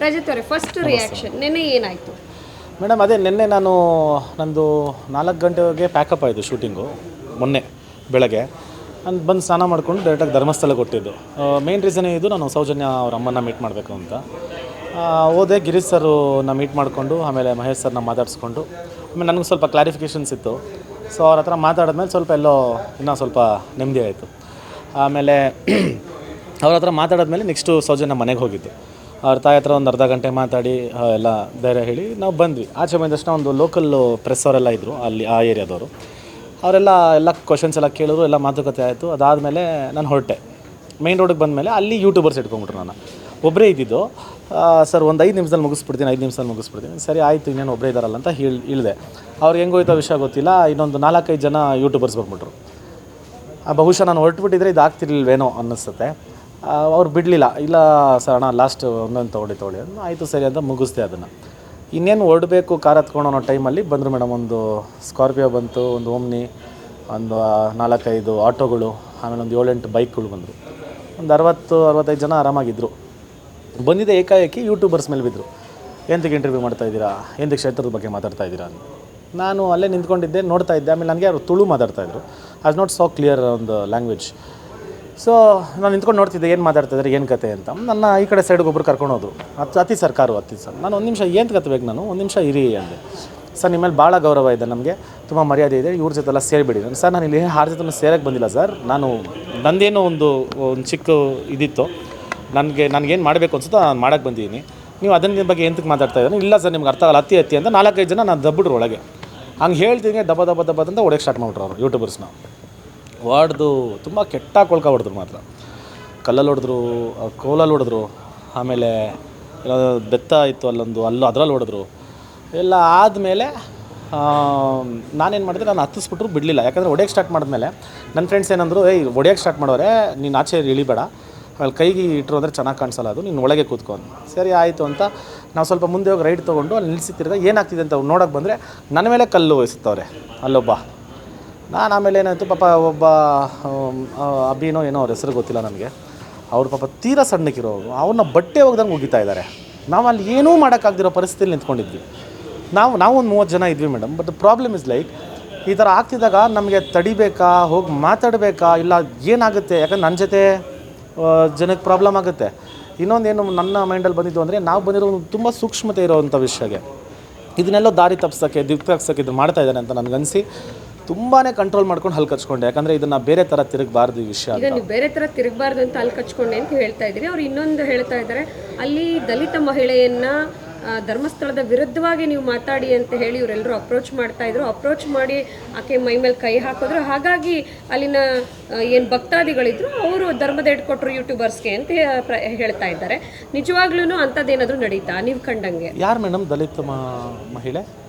ರಜತ್ ಅವರೇ, first reaction ನೆನ್ನೆ ಏನಾಯಿತು ಮೇಡಮ್? ಅದೇ ನಿನ್ನೆ ನಂದು 4 ಗಂಟೆಗೆ ಪ್ಯಾಕಪ್ ಆಯಿತು ಶೂಟಿಂಗು. ಮೊನ್ನೆ ಬೆಳಗ್ಗೆ ನಾನು ಬಂದು ಸ್ನಾನ ಮಾಡಿಕೊಂಡು ಡೈರೆಕ್ಟಾಗಿ ಧರ್ಮಸ್ಥಳಕ್ಕೆ ಕೊಟ್ಟಿದ್ದು. ಮೇನ್ ರೀಸನೇ ಇದು, ನಾನು ಸೌಜನ್ಯ ಅವ್ರ ಅಮ್ಮನ್ನ ಮೀಟ್ ಮಾಡಬೇಕು ಅಂತ ಹೋದೆ. ಗಿರೀಶ್ ಸರ್ನ ಮೀಟ್ ಮಾಡಿಕೊಂಡು ಆಮೇಲೆ ಮಹೇಶ್ ಸರ್ನ ಮಾತಾಡಿಸ್ಕೊಂಡು ಆಮೇಲೆ ನನಗೆ ಸ್ವಲ್ಪ ಕ್ಲಾರಿಫಿಕೇಷನ್ಸ್ ಇತ್ತು. ಸೊ ಅವ್ರ ಹತ್ರ ಮಾತಾಡಿದ್ಮೇಲೆ ಸ್ವಲ್ಪ ಇನ್ನೂ ಸ್ವಲ್ಪ ನೆಮ್ಮದಿ ಆಯಿತು. ಆಮೇಲೆ ಅವ್ರ ಹತ್ರ ಮಾತಾಡಿದ್ಮೇಲೆ ನೆಕ್ಸ್ಟು ಸೌಜನ್ಯ ಮನೆಗೆ ಹೋಗಿದ್ದು. ಅವ್ರ ತಾಯಿ ಹತ್ರ ಒಂದು ಅರ್ಧ ಗಂಟೆ ಮಾತಾಡಿ ಎಲ್ಲ ಧೈರ್ಯ ಹೇಳಿ ನಾವು ಬಂದ್ವಿ. ಆಚೆ ಬಂದ ತಕ್ಷಣ ಒಂದು ಲೋಕಲ್ಲು ಪ್ರೆಸ್ ಅವರೆಲ್ಲ ಇದ್ದರು ಅಲ್ಲಿ, ಆ ಏರಿಯಾದವರು. ಅವರೆಲ್ಲ ಕ್ವಶನ್ಸ್ ಎಲ್ಲ ಕೇಳಿದ್ರು, ಎಲ್ಲ ಮಾತುಕತೆ ಆಯಿತು. ಅದಾದಮೇಲೆ ನಾನು ಹೊರಟೆ. ಮೇನ್ ರೋಡಿಗೆ ಬಂದಮೇಲೆ ಅಲ್ಲಿ ಯೂಟ್ಯೂಬರ್ಸ್ ಇಟ್ಕೊಂಡ್ಬಿಟ್ರು. ನಾನು ಒಬ್ಬರೇ ಇದ್ದಿದ್ದು. ಸರ್ ಒಂದು 5 ನಿಮಿಷದಲ್ಲಿ ಮುಗಿಸ್ಬಿಡ್ತೀನಿ. ಸರಿ ಆಯಿತು, ಇನ್ನೇನು ಒಬ್ಬರೇ ಇದ್ದಾರಲ್ಲ ಅಂತ ಇಳಿದೆ. ಅವ್ರಿಗೆ ಹೆಂಗೋಯ್ತೋ ವಿಷಯ ಗೊತ್ತಿಲ್ಲ, ಇನ್ನೊಂದು 4-5 ಜನ ಯೂಟ್ಯೂಬರ್ಸ್ ಬಂದ್ಬಿಟ್ರು. ಬಹುಶಃ ನಾನು ಹೊರಟುಬಿಟ್ಟಿದ್ರೆ ಇದು ಆಗ್ತಿರ್ಲಿಲ್ವೇನೋ ಅನ್ನಿಸುತ್ತೆ. ಅವ್ರು ಬಿಡಲಿಲ್ಲ. ಇಲ್ಲ ಸರ್ ಅಣ್ಣ ಲಾಸ್ಟ್ ಒಂದೊಂದು ತೊಗೊಳ್ಳಿ ಆಯಿತು ಸರಿ ಅಂತ ಮುಗಿಸ್ದೆ ಅದನ್ನು. ಇನ್ನೇನು ಹೊರಡಬೇಕು ಕಾರ್ ಹತ್ಕೊಂಡು ಅನ್ನೋ ಟೈಮಲ್ಲಿ ಬಂದರು ಮೇಡಮ್. ಒಂದು ಸ್ಕಾರ್ಪಿಯೋ ಬಂತು, ಒಂದು ಓಮ್ನಿ, ಒಂದು 4-5 ಆಟೋಗಳು, ಆಮೇಲೆ ಒಂದು 7-8 ಬೈಕ್ಗಳು ಬಂದರು. ಒಂದು 60-65 ಜನ ಆರಾಮಾಗಿದ್ದರು. ಬಂದಿದ್ದೆ ಏಕಾಏಕಿ ಯೂಟ್ಯೂಬರ್ಸ್ ಮೇಲೆ ಬಿದ್ದರು. ಎಂತಕ್ಕೆ ಇಂಟರ್ವ್ಯೂ ಮಾಡ್ತಾಯಿದ್ದೀರಾ, ಎಂತಕ್ಕೆ ಕ್ಷೇತ್ರದ ಬಗ್ಗೆ ಮಾತಾಡ್ತಾಯಿದ್ದೀರಾ ಅಂತ. ನಾನು ಅಲ್ಲೇ ನಿಂತ್ಕೊಂಡಿದ್ದೆ, ನೋಡ್ತಾ ಇದ್ದೆ. ಆಮೇಲೆ ನನಗೆ ಅವರು ತುಳು ಮಾತಾಡ್ತಾಯಿದ್ರು. ಆಸ್ ನಾಟ್ ಸೋ ಕ್ಲಿಯರ್ ಒಂದು ಲ್ಯಾಂಗ್ವೇಜ್. ಸೊ ನಾನು ನಿಂತ್ಕೊಂಡು ನೋಡ್ತಿದ್ದೆ, ಏನು ಮಾತಾಡ್ತಿದ್ದಾರೆ, ಏನು ಕತೆ ಅಂತ. ನನ್ನ ಈ ಕಡೆ ಸೈಡ್ಗೆ ಒಬ್ಬರು ಕರ್ಕೊಂಡು ಹೋದ್ರು. ಅತಿ ಸರ್. ನಾನು ಒಂದು ನಿಮಿಷ ಏನು ಕತ್ತಬೇಕು, ನಾನು ಒಂದು ನಿಮಿಷ ಇರಿ ಅಂದೆ. ಸರ್ ನಿಮ್ಮ ಮೇಲೆ ಭಾಳ ಗೌರವ ಇದೆ, ನಮಗೆ ತುಂಬ ಮರ್ಯಾದೆ ಇದೆ, ಇವ್ರ ಜೊತೆಲ್ಲ ಸೇರಿಬಿಡಿ. ಸರ್ ನಾನು ಇಲ್ಲಿ 6 ಜೊತೆ ಸೇರಕ್ಕೆ ಬಂದಿಲ್ಲ ಸರ್. ನಂದೇನೋ ಒಂದು ಚಿಕ್ಕ ಇದಿತ್ತು, ನನಗೇನು ಮಾಡಬೇಕು ಅನ್ಸುತ್ತೋ ನಾನು ಮಾಡೋಕ್ಕೆ ಬಂದಿದ್ದೀನಿ. ನೀವು ಅದನ್ನ ಬಗ್ಗೆ ಎಂತಕ್ಕೆ ಮಾತಾಡ್ತಾ ಇದ್ದೀನಿ? ಇಲ್ಲ ಸರ್ ನಿಮ್ಗೆ ಅರ್ಥ ಆಗಲ್ಲ, ಅತಿ ಅಂತ 4-5 ಜನ ನಾನು ದಬ್ಬಿಡ್ರು ಒಳಗೆ. ಹಂಗೆ ಹೇಳ್ತೀನಿ, ದಬ್ಬ ಅಂತ ಹೊಡೆಯಕ್ಕೆ ಸ್ಟಾರ್ಟ್ ಮಾಡ್ಬಿಟ್ರು ಅವರು ಯೂಟ್ಯೂಬರ್ಸ್ನ. ಹೊಡೆದು ತುಂಬ ಕೆಟ್ಟ ಕೊಳ್ಕ ಹೊಡೆದ್ರು. ಮಾತ್ರ ಕಲ್ಲಲ್ಲಿ ಹೊಡೆದ್ರು, ಕೋಲಲ್ಲಿ ಹೊಡೆದ್ರು, ಆಮೇಲೆ ಬೆತ್ತ ಇತ್ತು ಅದರಲ್ಲಿ ಹೊಡೆದ್ರು. ಎಲ್ಲ ಆದಮೇಲೆ ನಾನೇನು ಮಾಡಿದೆ, ನಾನು ಹತ್ತಿಸ್ಬಿಟ್ರು ಬಿಡಲಿಲ್ಲ. ಯಾಕಂದರೆ ಹೊಡೆಯಕ್ಕೆ ಸ್ಟಾರ್ಟ್ ಮಾಡಿದ್ಮೇಲೆ ನನ್ನ ಫ್ರೆಂಡ್ಸ್ ಏನಂದರು, ಹೊಡೆಯಕ್ಕೆ ಸ್ಟಾರ್ಟ್ ಮಾಡೋರೆ, ನೀನು ಆಚೆ ಇಳಿಬೇಡ, ಆಮೇಲೆ ಕೈಗೆ ಇಟ್ಟರು ಅಂದರೆ ಚೆನ್ನಾಗಿ ಕಾಣಿಸಲ್ಲ, ಅದು ನೀನು ಒಳಗೆ ಕೂತ್ಕೊಂಡು. ಸರಿ ಆಯಿತು ಅಂತ ನಾವು ಸ್ವಲ್ಪ ಮುಂದೆ ಹೋಗಿ ರೈಟ್ ತೊಗೊಂಡು ಅಲ್ಲಿ ನಿಲ್ಲಿಸಿತ್ತಿರುವಾಗ ಏನಾಗ್ತಿದೆ ಅಂತ ನೋಡೋಕ್ಕೆ ಬಂದರೆ ನನ್ನ ಮೇಲೆ ಕಲ್ಲು ಎಸುತ್ತವ್ರೆ ಅಲ್ಲೊಬ್ಬ. ನಾನು ಆಮೇಲೆ ಏನಾಯಿತು, ಪಾಪ ಒಬ್ಬ ಅಭಿನೋ ಏನೋ ಅವ್ರ ಹೆಸರು ಗೊತ್ತಿಲ್ಲ ನನಗೆ, ಅವ್ರ ಪಾಪ ತೀರಾ ಸಣ್ಣಕ್ಕಿರೋರು, ಅವ್ರನ್ನ ಬಟ್ಟೆ ಹೋಗ್ದಂಗೆ ಮುಗಿತಾ ಇದ್ದಾರೆ. ನಾವು ಅಲ್ಲಿ ಏನೂ ಮಾಡೋಕ್ಕಾಗ್ದಿರೋ ಪರಿಸ್ಥಿತಿಯಲ್ಲಿ ನಿಂತ್ಕೊಂಡಿದ್ವಿ. ನಾವು ಒಂದು 30 ಜನ ಇದ್ವಿ madam. But problem is like ಈ ಥರ ಆಗ್ತಿದ್ದಾಗ ನಮಗೆ ತಡಿಬೇಕಾ, ಹೋಗಿ ಮಾತಾಡಬೇಕಾ, ಇಲ್ಲ ಏನಾಗುತ್ತೆ? ಯಾಕಂದ್ರೆ ನನ್ನ ಜೊತೆ ಜನಕ್ಕೆ ಪ್ರಾಬ್ಲಮ್ ಆಗುತ್ತೆ. ಇನ್ನೊಂದೇನು ನನ್ನ ಮೈಂಡಲ್ಲಿ ಬಂದಿದ್ದು ಅಂದರೆ, ನಾವು ಬಂದಿರೋ ತುಂಬ ಸೂಕ್ಷ್ಮತೆ ಇರೋವಂಥ ವಿಷಯಕ್ಕೆ ಇದನ್ನೆಲ್ಲೋ ದಾರಿ ತಪ್ಪಿಸೋಕ್ಕೆ ಇದು ಮಾಡ್ತಾ ಇದ್ದಾನೆ ಅಂತ ನನಗನ್ನಿಸಿ ತುಂಬಾ ಕಂಟ್ರೋಲ್ ಮಾಡ್ಕೊಂಡು ಹಲ್ಲು ಕಚ್ಕೊಂಡೆ. ಯಾಕಂದರೆ ಇದನ್ನು ಬೇರೆ ಥರ ತಿರುಗಬಾರ್ದು ಈ ವಿಷಯ. ಈಗ ನೀವು ಬೇರೆ ಥರ ತಿರುಗಬಾರ್ದು ಅಂತ ಹಲ್ಲು ಕಚ್ಕೊಂಡೆ ಅಂತ ಹೇಳ್ತಾ ಇದ್ದೀರಿ. ಅವ್ರು ಇನ್ನೊಂದು ಹೇಳ್ತಾ ಇದ್ದಾರೆ, ಅಲ್ಲಿ ದಲಿತ ಮಹಿಳೆಯನ್ನು ಧರ್ಮಸ್ಥಳದ ವಿರುದ್ಧವಾಗಿ ನೀವು ಮಾತಾಡಿ ಅಂತ ಹೇಳಿ ಇವರೆಲ್ಲರೂ ಅಪ್ರೋಚ್ ಮಾಡ್ತಾಯಿದ್ರು. ಅಪ್ರೋಚ್ ಮಾಡಿ ಆಕೆ ಮೈ ಮೇಲೆ ಕೈ ಹಾಕಿದ್ರು. ಹಾಗಾಗಿ ಅಲ್ಲಿನ ಏನು ಭಕ್ತಾದಿಗಳಿದ್ರು ಅವರು ಧರ್ಮದ ಇಟ್ಕೊಟ್ರು ಯೂಟ್ಯೂಬರ್ಸ್ಗೆ ಅಂತ ಹೇಳ್ತಾ ಇದ್ದಾರೆ. ನಿಜವಾಗ್ಲೂ ಅಂಥದ್ದೇನಾದರೂ ನಡೀತಾ ನೀವು ಕಂಡಂಗೆ? ಯಾರು ಮೇಡಮ್ ದಲಿತ ಮಹಿಳೆ?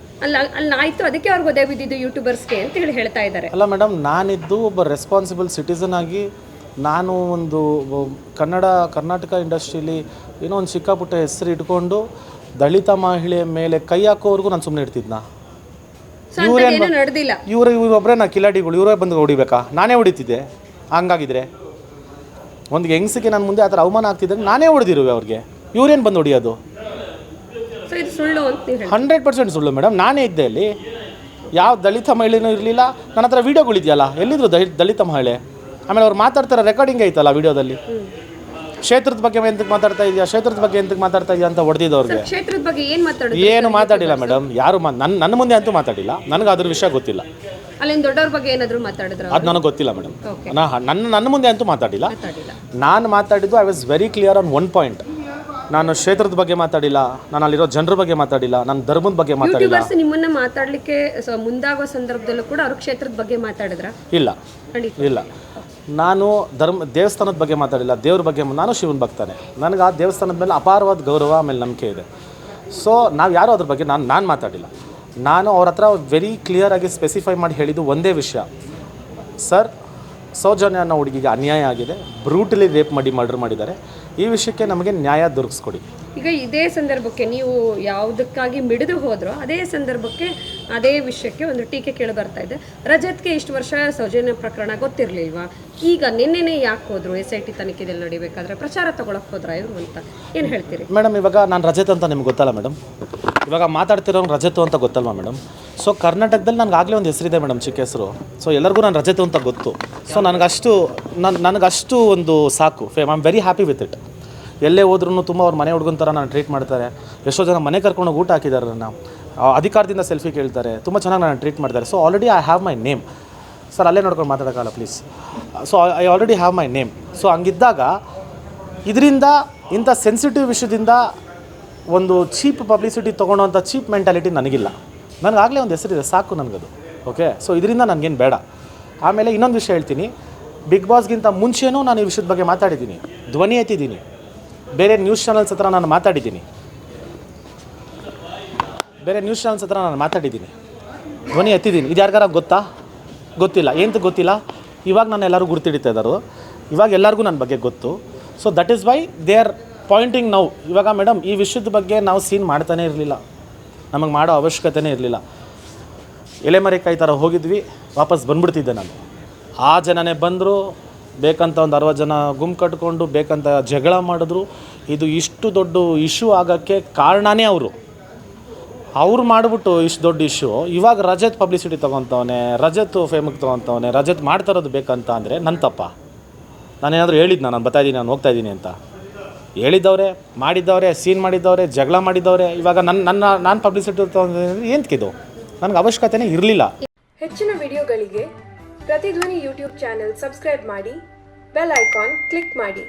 ಅಲ್ಲಿ ಆಯಿತು, ಅದಕ್ಕೆ ಅವ್ರಿಗೆ ಒದೆ ಬಿದ್ದಿದ್ದು ಯೂಟ್ಯೂಬರ್ಸ್ಗೆ ಅಂತ ಹೇಳಿ ಹೇಳ್ತಾ ಇದ್ದಾರೆ. ಅಲ್ಲ ಮೇಡಮ್, ನಾನಿದ್ದು ಒಬ್ಬ ರೆಸ್ಪಾನ್ಸಿಬಲ್ ಸಿಟಿಸನ್ ಆಗಿ ನಾನು ಒಂದು ಕರ್ನಾಟಕ ಇಂಡಸ್ಟ್ರೀಲಿ ಏನೋ ಒಂದು ಚಿಕ್ಕಪುಟ್ಟ ಹೆಸರು ಇಟ್ಕೊಂಡು ದಲಿತ ಮಹಿಳೆಯ ಮೇಲೆ ಕೈ ಹಾಕೋವರೆಗೂ ನಾನು ಸುಮ್ಮನೆ ಇರ್ತಿದ್ನ? ಇವರೊಬ್ಬರೇ ನಾ ಕಿಲಾಡಿಗಳು, ಇವರೇ ಬಂದು ಹೊಡಿಬೇಕಾ? ನಾನೇ ಹೊಡಿತಿದ್ದೆ. ಹಂಗಾಗಿದ್ರೆ ಒಂದು ಹೆಂಗಸಿಗೆ ನನ್ನ ಮುಂದೆ ಆ ಥರ ಅವಮಾನ ಆಗ್ತಿದ್ದಾಗ ನಾನೇ ಹೊಡೆದಿರುವೆ ಅವ್ರಿಗೆ. ಇವ್ರೇನು ಬಂದು ಹೊಡಿಯೋದು? 100% ಸುಳ್ಳು ಮೇಡಮ್. ನಾನೇ ಇದ್ದೆ ಅಲ್ಲಿ, ಯಾವ ದಲಿತ ಮಹಿಳೆನೂ ಇರಲಿಲ್ಲ. ನನ್ನ ಹತ್ರ ವೀಡಿಯೋಗಳಿದೆಯಲ್ಲ, ಎಲ್ಲಿದ್ರು ದಲಿತ ಮಹಿಳೆ. ಆಮೇಲೆ ಅವ್ರು ಮಾತಾಡ್ತಾರೆ, ರೆಕಾರ್ಡಿಂಗ್ ಐತಲ್ಲ ವೀಡಿಯೋದಲ್ಲಿ. ಕ್ಷೇತ್ರದ ಬಗ್ಗೆ ಎಂತಕ್ಕೆ ಮಾತಾಡ್ತಾ ಇದೆಯಾ ಅಂತ ಹೊಡೆದಿದ್ದವ್ರಿಗೆ. ಕ್ಷೇತ್ರದ ಬಗ್ಗೆ ಏನು ಮಾತಾಡಿಲ್ಲ ಮೇಡಮ್. ಯಾರು ನನ್ನ ಮುಂದೆ ಅಂತೂ ಮಾತಾಡಿಲ್ಲ. ನನಗೆ ಅದ್ರ ವಿಷಯ ಗೊತ್ತಿಲ್ಲ. ಅಲ್ಲಿನ ದೊಡ್ಡವ್ರ ಬಗ್ಗೆ ಏನಾದರೂ ಮಾತಾಡಿದ್ರು? ಅದು ನನಗೆ ಗೊತ್ತಿಲ್ಲ ಮೇಡಮ್. ನನ್ನ ಮುಂದೆ ಅಂತೂ ಮಾತಾಡಿಲ್ಲ. ನಾನು ಮಾತಾಡಿದ್ದು I was very clear on one point. ನಾನು ಕ್ಷೇತ್ರದ ಬಗ್ಗೆ ಮಾತಾಡಿಲ್ಲ, ನಾನು ಅಲ್ಲಿರೋ ಜನರ ಬಗ್ಗೆ ಮಾತಾಡಿಲ್ಲ, ನಾನು ಧರ್ಮದ ಬಗ್ಗೆ ಮಾತಾಡಿಲ್ಲ. ನಿಮ್ಮನ್ನ ಮಾತಾಡಲಿಕ್ಕೆ ಮುಂದಾಗೋ ಸಂದರ್ಭದಲ್ಲೂ ಕೂಡ ಅವರು ಕ್ಷೇತ್ರದ ಬಗ್ಗೆ ಮಾತಾಡಿದ್ರ? ಇಲ್ಲ. ನಾನು ದೇವಸ್ಥಾನದ ಬಗ್ಗೆ ಮಾತಾಡಿಲ್ಲ, ದೇವ್ರ ಬಗ್ಗೆ. ನಾನು ಶಿವನ ಭಕ್ತಾನೆ. ನನಗೆ ಆ ದೇವಸ್ಥಾನದ ಮೇಲೆ ಅಪಾರವಾದ ಗೌರವ, ಆಮೇಲೆ ನಂಬಿಕೆ ಇದೆ. ಸೊ ನಾವು ಯಾರೂ ಅದ್ರ ಬಗ್ಗೆ ನಾನು ಮಾತಾಡಿಲ್ಲ. ನಾನು ಅವ್ರ ಹತ್ರ ವೆರಿ ಕ್ಲಿಯರಾಗಿ ಸ್ಪೆಸಿಫೈ ಮಾಡಿ ಹೇಳಿದ್ದು ಒಂದೇ ವಿಷಯ, ಸರ್ ಸೌಜನ್ಯ ಅನ್ನೋ ಹುಡುಗಿಗೆ ಅನ್ಯಾಯ ಆಗಿದೆ, ಬ್ರೂಟಲಿ ರೇಪ್ ಮಾಡಿ ಮರ್ಡರ್ ಮಾಡಿದ್ದಾರೆ. ಈ ವಿಷಯಕ್ಕೆ ನಮಗೆ ನ್ಯಾಯ ದೊರಕಿಸ್ಕೊಡಿ. ಈಗ ಇದೇ ಸಂದರ್ಭಕ್ಕೆ ನೀವು ಯಾವುದಕ್ಕಾಗಿ ಮಿಡಿದು ಹೋದ್ರೋ ಅದೇ ಸಂದರ್ಭಕ್ಕೆ ಅದೇ ವಿಷಯಕ್ಕೆ ಒಂದು ಟೀಕೆ ಕೇಳಿ ಬರ್ತಾ ಇದೆ. ರಜತ್ಗೆ ಇಷ್ಟು ವರ್ಷ ಸೌಜನ್ಯ ಪ್ರಕರಣ ಗೊತ್ತಿರಲಿಲ್ವಾ? ಈಗ ನಿನ್ನೆನೇ ಯಾಕೆ ಹೋದ್ರು? SIT ತನಿಖೆಯಲ್ಲಿ ನಡಿಬೇಕಾದ್ರೆ ಪ್ರಚಾರ ತಗೊಳಕ್ ಹೋದ್ರ ಇವರು ಅಂತ ಏನು ಹೇಳ್ತೀರಿ ಮೇಡಮ್? ಇವಾಗ ನಾನು ರಜತ್ ಅಂತ ನಿಮ್ಗೆ ಗೊತ್ತಲ್ಲ ಮೇಡಮ್? ಇವಾಗ ಮಾತಾಡ್ತಿರೋ ರಜತು ಅಂತ ಗೊತ್ತಲ್ವಾ ಮೇಡಮ್? ಸೊ ಕರ್ನಾಟಕದಲ್ಲಿ ನನಗೆ ಆಗಲೇ ಒಂದು ಹೆಸರಿದೆ ಮೇಡಮ್, ಚಿಕ್ಕ ಹೆಸರು. ಸೊ ಎಲ್ಲರಿಗೂ ನಾನು ರಜತು ಅಂತ ಗೊತ್ತು. ಸೊ ನನಗಷ್ಟು ಒಂದು ಸಾಕು. I am very happy with it. ಎಲ್ಲೇ ಹೋದ್ರೂ ತುಂಬ ಅವ್ರ ಮನೆ ಹುಡುಗನ ಥರ ನಾನು ಟ್ರೀಟ್ ಮಾಡ್ತಾರೆ. ಎಷ್ಟೋ ಜನ ಮನೆ ಕರ್ಕೊಂಡು ಊಟ ಹಾಕಿದ್ದಾರೆ, ನನ್ನ ಅಧಿಕಾರದಿಂದ ಸೆಲ್ಫಿ ಕೇಳ್ತಾರೆ, ತುಂಬ ಚೆನ್ನಾಗಿ ನಾನು ಟ್ರೀಟ್ ಮಾಡ್ತಾರೆ. So already I have my name. Sir ಅಲ್ಲೇ ನೋಡ್ಕೊಂಡು ಮಾತಾಡೋಕ್ಕಲ್ಲ please. So I already have my name. So ಹಂಗಿದ್ದಾಗ ಇದರಿಂದ ಇಂಥ ಸೆನ್ಸಿಟಿವ್ ವಿಷಯದಿಂದ ಒಂದು ಚೀಪ್ ಪಬ್ಲಿಸಿಟಿ ತೊಗೊಳೋಂಥ ಚೀಪ್ ಮೆಂಟಾಲಿಟಿ ನನಗಿಲ್ಲ. ನನಗಾಗಲೇ ಒಂದು ಹೆಸರಿದೆ, ಸಾಕು ನನಗದು. ಓಕೆ, ಸೊ ಇದರಿಂದ ನನಗೇನು ಬೇಡ. ಆಮೇಲೆ ಇನ್ನೊಂದು ವಿಷಯ ಹೇಳ್ತೀನಿ. ಬಿಗ್ ಬಾಸ್ಗಿಂತ ಮುಂಚೆನೂ ನಾನು ಈ ವಿಷಯದ ಬಗ್ಗೆ ಮಾತಾಡಿದ್ದೀನಿ, ಧ್ವನಿ ಎತ್ತಿದ್ದೀನಿ, ಬೇರೆ ನ್ಯೂಸ್ ಚಾನಲ್ಸ್ ಹತ್ರ ನಾನು ಮಾತಾಡಿದ್ದೀನಿ, ಧ್ವನಿ ಎತ್ತಿದ್ದೀನಿ. ಇದು ಯಾರಿಗಾರ ಗೊತ್ತಿಲ್ಲ? ಏನಂತ ಗೊತ್ತಿಲ್ಲ? ಇವಾಗ ನಾನು ಎಲ್ಲರೂ ಗುರ್ತಿಡಿತಾ ಇದ್ದಾರೆ. ಇವಾಗ ಎಲ್ಲರಿಗೂ ನನ್ನ ಬಗ್ಗೆ ಗೊತ್ತು. So that is why they are pointing now. ಇವಾಗ ಮೇಡಮ್ ಈ ವಿಷಯದ ಬಗ್ಗೆ ನಾವು ಸೀನ್ ಮಾಡ್ತಾನೇ ಇರಲಿಲ್ಲ, ನಮಗೆ ಮಾಡೋ ಅವಶ್ಯಕತೆನೇ ಇರಲಿಲ್ಲ. ಎಲೆಮರೆಕಾಯಿ ಥರ ಹೋಗಿದ್ವಿ, ವಾಪಸ್ ಬಂದ್ಬಿಡ್ತಿದ್ದೆ ನಾನು. ಆ ಜನನೇ ಬಂದರು, ಬೇಕಂತ ಒಂದು 60 ಜನ ಗುಂಪು ಕಟ್ಕೊಂಡು ಬೇಕಂತ ಜಗಳ ಮಾಡಿದ್ರು. ಇದು ಇಷ್ಟು ದೊಡ್ಡ ಇಶ್ಯೂ ಆಗೋಕ್ಕೆ ಕಾರಣನೇ ಅವ್ರು ಮಾಡಿಬಿಟ್ಟು ಇಷ್ಟು ದೊಡ್ಡ ಇಶ್ಯೂ. ಇವಾಗ ರಜತ್ ಪಬ್ಲಿಸಿಟಿ ತೊಗೊತವನೆ, ರಜತ್ ಫೇಮಕ್ ತೊಗೊತವನೆ, ರಜತ್ ಮಾಡ್ತಾರೋದು ಬೇಕಂತ ಅಂದರೆ ನನ್ನ ತಪ್ಪ? ನಾನೇನಾದರೂ ಹೇಳಿದ್ನ ನಾನು ಬರ್ತಾಯಿದ್ದೀನಿ, ನಾನು ಹೋಗ್ತಾಯಿದ್ದೀನಿ ಅಂತ? ಹೇಳಿದ್ದವ್ರೆ, ಮಾಡಿದ್ದವ್ರೆ, ಸೀನ್ ಮಾಡಿದ್ದವ್ರೆ, ಜಗಳ ಮಾಡಿದ್ದವ್ರೆ. ಇವಾಗ ನಾನು ಪಬ್ಲಿಸಿಟಿ ಎಂತಕ್ಕಿದು? ನನಗೆ ಅವಶ್ಯಕತೆನೇ ಇರಲಿಲ್ಲ. ಹೆಚ್ಚಿನ ವಿಡಿಯೋಗಳಿಗೆ ಪ್ರತಿಧ್ವನಿ ಯೂಟ್ಯೂಬ್ ಚಾನೆಲ್ ಸಬ್ಸ್ಕ್ರೈಬ್ ಮಾಡಿ, ಬೆಲ್ ಐಕಾನ್ ಕ್ಲಿಕ್ ಮಾಡಿ.